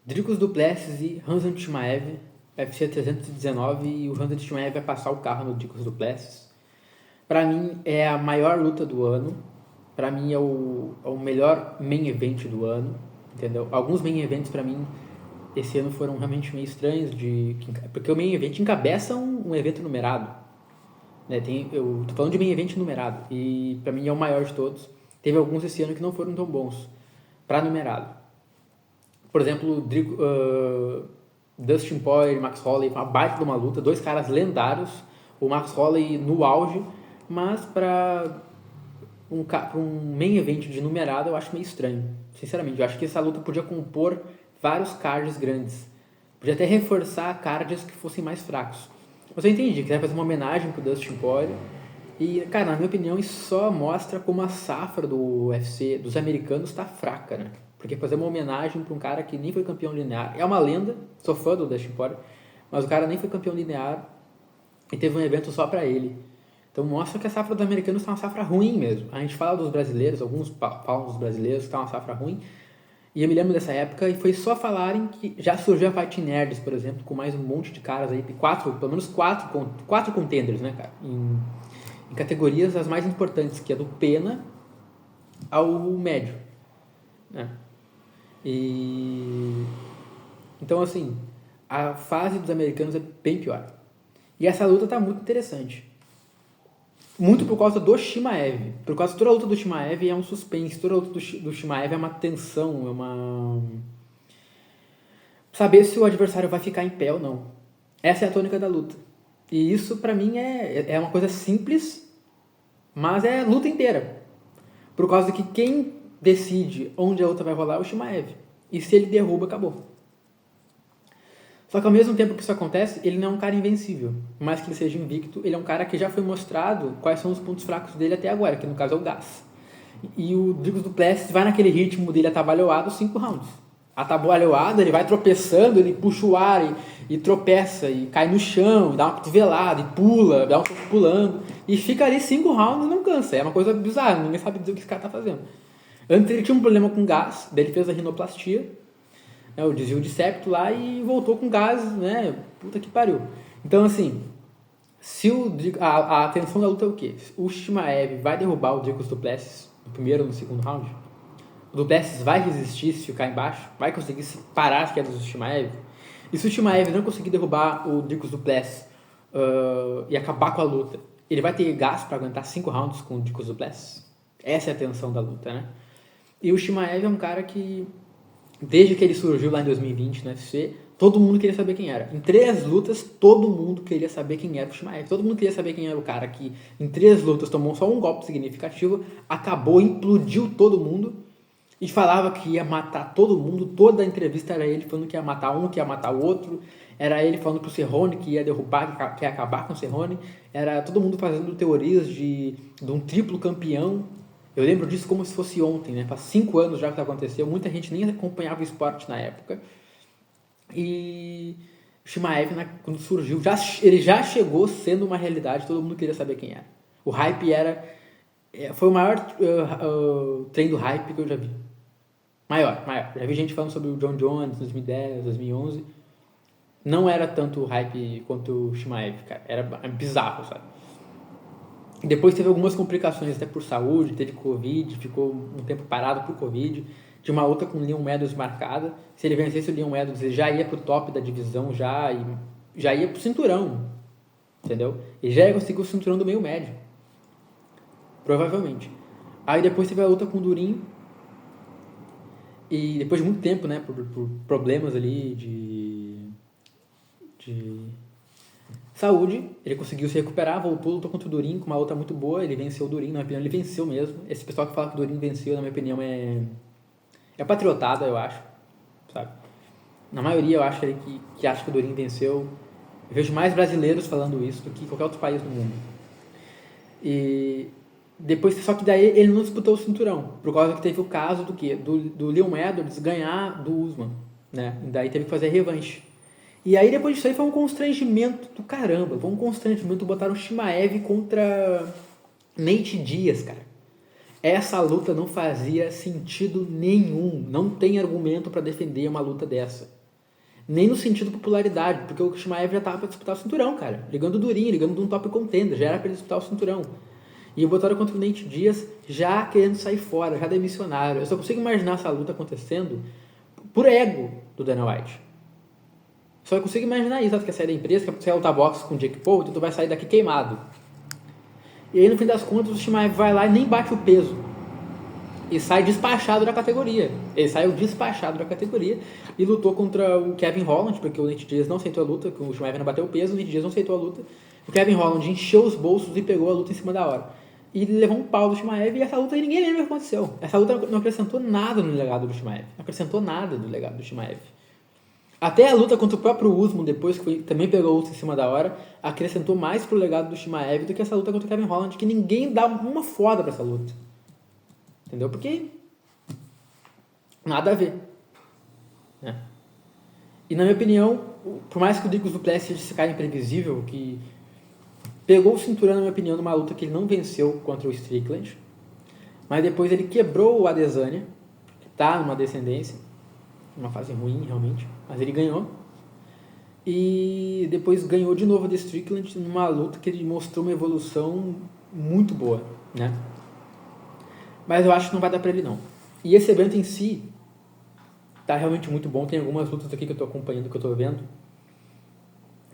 Dricus du Plessis e Khamzat Chimaev, UFC 319, e o Khamzat Chimaev vai passar o carro no Dricus du Plessis. Pra mim, é a maior luta do ano. Pra mim, é o melhor main event do ano, entendeu? Alguns main events, pra mim, esse ano foram realmente meio estranhos, porque o main event encabeça um evento numerado. Né? Eu tô falando de main event numerado, e pra mim é o maior de todos. Teve alguns esse ano que não foram tão bons pra numerado. Por exemplo, Dustin Poirier e Max Holloway, uma baita de uma luta, dois caras lendários, o Max Holloway no auge, mas para um main event de numerado eu acho meio estranho, sinceramente. Eu acho que essa luta podia compor vários cards grandes, podia até reforçar cards que fossem mais fracos. Mas eu entendi que vai fazer uma homenagem pro Dustin Poirier, e, cara, na minha opinião, isso só mostra como a safra do UFC, dos americanos, está fraca, né? Porque fazer uma homenagem para um cara que nem foi campeão linear, é uma lenda, sou fã do Dustin Poirier, mas o cara nem foi campeão linear e teve um evento só para ele. Então mostra que a safra dos americanos está uma safra ruim mesmo. A gente fala dos brasileiros, alguns falam dos brasileiros que está uma safra ruim, e eu me lembro dessa época e foi só falarem que já surgiu a Fighting Nerds, por exemplo, com mais um monte de caras aí, pelo menos quatro contenders, né, cara, em categorias as mais importantes, que é do pena ao médio, né? E então, assim, a fase dos americanos é bem pior. E essa luta tá muito interessante. Muito por causa do Chimaev. Por causa de toda a luta do Chimaev é um suspense. Toda a luta do Chimaev é uma tensão, é uma... saber se o adversário vai ficar em pé ou não. Essa é a tônica da luta. E isso, pra mim, é uma coisa simples, mas é luta inteira. Por causa que quem decide onde a luta vai rolar é o Chimaev. E se ele derruba, acabou. Só que ao mesmo tempo que isso acontece, ele não é um cara invencível. Por mais que ele seja invicto, ele é um cara que já foi mostrado quais são os pontos fracos dele até agora, que no caso é o gás. E o Dricus du Plessis vai naquele ritmo dele atabalhoado 5 rounds. Atabalhoado, ele vai tropeçando, ele puxa o ar e tropeça, e cai no chão, dá uma cotovelada, e pula, dá um pouco pulando, e fica ali 5 rounds e não cansa. É uma coisa bizarra, ninguém sabe dizer o que esse cara tá fazendo. Antes ele tinha um problema com gás, daí ele fez a rinoplastia, né, o desvio de septo lá, e voltou com gás, né? Puta que pariu. Então, assim, a atenção da luta é o quê? O Chimaev vai derrubar o Dricus du Plessis no primeiro ou no segundo round? O du Plessis vai resistir se ficar embaixo? Vai conseguir parar as quedas do Chimaev? E se o Chimaev não conseguir derrubar o Dricus du Plessis e acabar com a luta, ele vai ter gás para aguentar 5 rounds com o Dricus du Plessis? Essa é a tensão da luta, né? E o Chimaev é um cara que, desde que ele surgiu lá em 2020 no UFC, todo mundo queria saber quem era. Em 3 lutas, todo mundo queria saber quem era o Chimaev. Todo mundo queria saber quem era o cara que, em 3 lutas, tomou só um golpe significativo, acabou, implodiu todo mundo e falava que ia matar todo mundo. Toda a entrevista era ele falando que ia matar um, que ia matar o outro. Era ele falando pro Cerrone que ia derrubar, que ia acabar com o Cerrone. Era todo mundo fazendo teorias de um triplo campeão. Eu lembro disso como se fosse ontem, né? Faz 5 anos já que isso aconteceu. Muita gente nem acompanhava o esporte na época. E o Chimaev, quando surgiu, ele já chegou sendo uma realidade. Todo mundo queria saber quem era. O hype foi o maior trem do hype que eu já vi. Maior. Já vi gente falando sobre o John Jones em 2010, 2011. Não era tanto hype quanto o Chimaev, cara. Era bizarro, sabe? E depois teve algumas complicações até por saúde, teve Covid, ficou um tempo parado por Covid. Tinha uma outra com o Leon Edwards marcada. Se ele vencesse o Leon Edwards, ele já ia pro top da divisão, e já ia pro cinturão, entendeu? Ele já ia conseguir o cinturão do meio médio. Provavelmente. Aí depois teve a luta com o Durinho. E depois de muito tempo, né, por problemas ali de saúde, ele conseguiu se recuperar, voltou, lutou contra o Durinho com uma luta muito boa, ele venceu o Durinho, na minha opinião, ele venceu mesmo. Esse pessoal que fala que o Durinho venceu, na minha opinião, é patriotada, eu acho, sabe? Na maioria, eu acho que acha que o Durinho venceu. Eu vejo mais brasileiros falando isso do que qualquer outro país do mundo. E depois, só que daí ele não disputou o cinturão, por causa que teve o caso do quê? Do Leon Edwards ganhar do Usman, né? E daí teve que fazer a revanche. E aí depois disso aí foi um constrangimento do caramba. Foi um constrangimento botar o Chimaev contra Nate Diaz, cara. Essa luta não fazia sentido nenhum. Não tem argumento para defender uma luta dessa. Nem no sentido de popularidade, porque o Chimaev já estava para disputar o cinturão, cara. Ligando durinho, ligando de um top contender, já era para ele disputar o cinturão. E botaram contra o Nate Diaz já querendo sair fora, já demissionário. Eu só consigo imaginar essa luta acontecendo por ego do Dana White. Só consigo imaginar isso, tu quer sair da empresa, quer lutar boxe com o Jake Paul, então tu vai sair daqui queimado. E aí no fim das contas o Chimaev vai lá e nem bate o peso. E sai despachado da categoria. Ele saiu despachado da categoria e lutou contra o Kevin Holland, porque o Nate Diaz não aceitou a luta, que o Chimaev não bateu o peso, o Nate Diaz não aceitou a luta. O Kevin Holland encheu os bolsos e pegou a luta em cima da hora. E ele levou um pau do Chimaev e essa luta aí ninguém lembra o que aconteceu. Essa luta não acrescentou nada no legado do Chimaev. Não acrescentou nada no legado do Chimaev. Até a luta contra o próprio Usman, depois que também pegou a luta em cima da hora, acrescentou mais pro legado do Chimaev do que essa luta contra o Kevin Holland, que ninguém dá uma foda pra essa luta. Entendeu? Porque nada a ver. Né? E na minha opinião, por mais que o Dricus du Plessis seja esse cara imprevisível, que pegou o cinturão, na minha opinião, numa luta que ele não venceu contra o Strickland, mas depois ele quebrou o Adesanya, que tá numa descendência, uma fase ruim realmente, mas ele ganhou. E depois ganhou de novo o Strickland numa luta que ele mostrou uma evolução muito boa, né? Mas eu acho que não vai dar pra ele não. E esse evento em si tá realmente muito bom. Tem algumas lutas aqui que eu tô acompanhando, que eu tô vendo,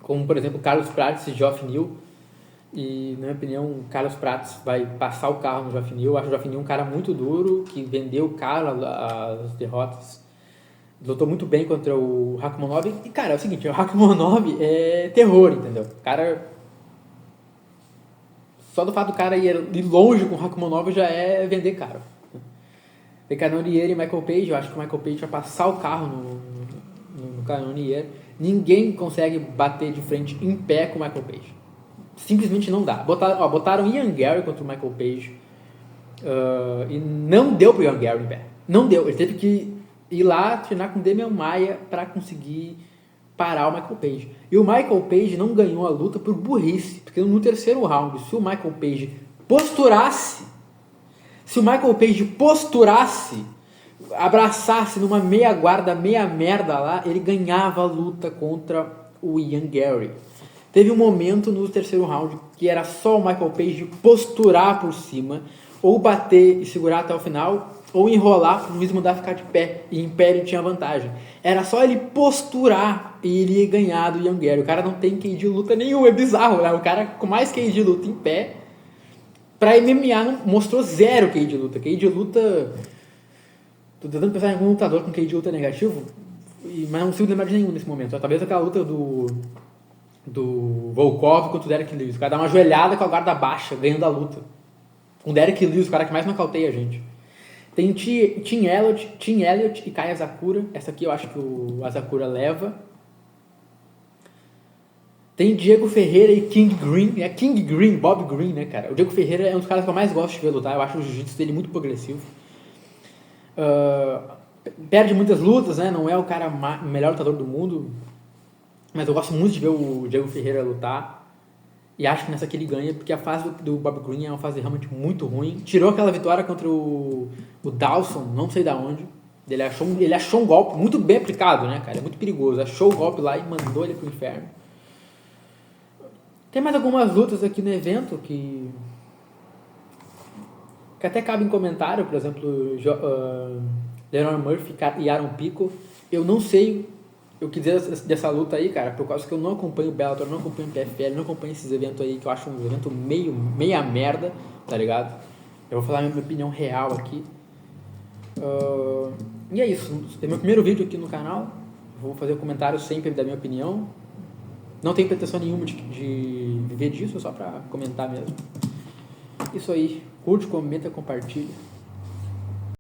como por exemplo Carlos Prates e Geoff Neal. E na minha opinião o Carlos Prates vai passar o carro no Geoff Neal. Eu acho o Geoff Neal um cara muito duro, que vendeu caro as derrotas. Lutou muito bem contra o Rakhmonov. E cara, é o seguinte, o Rakhmonov é terror, entendeu? O cara... Só do fato do cara ir longe com o Rakhmonov já é vender caro. Tem Cannonier e Michael Page. Eu acho que o Michael Page vai passar o carro no Cannonier. Ninguém consegue bater de frente em pé com o Michael Page. Simplesmente não dá. Botaram Ian Gary contra o Michael Page e não deu pro Ian Gary em pé. Não deu. Ele teve que ir lá treinar com o Demian Maia para conseguir parar o Michael Page. E o Michael Page não ganhou a luta por burrice, porque no terceiro round, se o Michael Page posturasse, abraçasse numa meia guarda, meia merda lá, ele ganhava a luta contra o Ian Gary. Teve um momento no terceiro round que era só o Michael Page posturar por cima, ou bater e segurar até o final, ou enrolar para o Luiz mandar ficar de pé, e em pé ele tinha vantagem. Era só ele posturar e ele ia ganhar do Ian Gary. O cara não tem QI de luta nenhum, é bizarro, né? O cara com mais QI de luta em pé, pra MMA não, mostrou zero QI de luta. QI de luta... Tô tentando pensar em algum lutador com QI de luta negativo, mas não consigo lembrar de nenhum nesse momento. Talvez aquela luta do Volkov contra o Derek Lewis. O cara dá uma joelhada com a guarda baixa, ganhando a luta. Com o Derek Lewis, o cara que mais nocauteia a gente. Tem Tim Elliott e Kai Asakura. Essa aqui eu acho que o Asakura leva. Tem Diego Ferreira e King Green. É King Green, Bob Green, né, cara? O Diego Ferreira é um dos caras que eu mais gosto de ver lutar. Eu acho o jiu-jitsu dele muito progressivo. Perde muitas lutas, né? Não é o cara melhor lutador do mundo. Mas eu gosto muito de ver o Diego Ferreira lutar. E acho que nessa aqui ele ganha, porque a fase do Bob Green é uma fase realmente muito ruim. Tirou aquela vitória contra o Dawson, não sei da onde. Ele achou um golpe muito bem aplicado, né, cara? É muito perigoso. Achou o golpe lá e mandou ele pro inferno. Tem mais algumas lutas aqui no evento que até cabe em comentário. Por exemplo, Leroy Murphy e Aaron Pico. Eu não sei o que dizer dessa luta aí, cara, por causa que eu não acompanho o Bellator, não acompanho o PFL, não acompanho esses eventos aí, que eu acho um evento meia merda, tá ligado? Eu vou falar a minha opinião real aqui. E é isso. É meu primeiro vídeo aqui no canal. Vou fazer comentários sempre da minha opinião. Não tenho pretensão nenhuma de viver disso, só pra comentar mesmo. Isso aí. Curte, comenta, compartilha.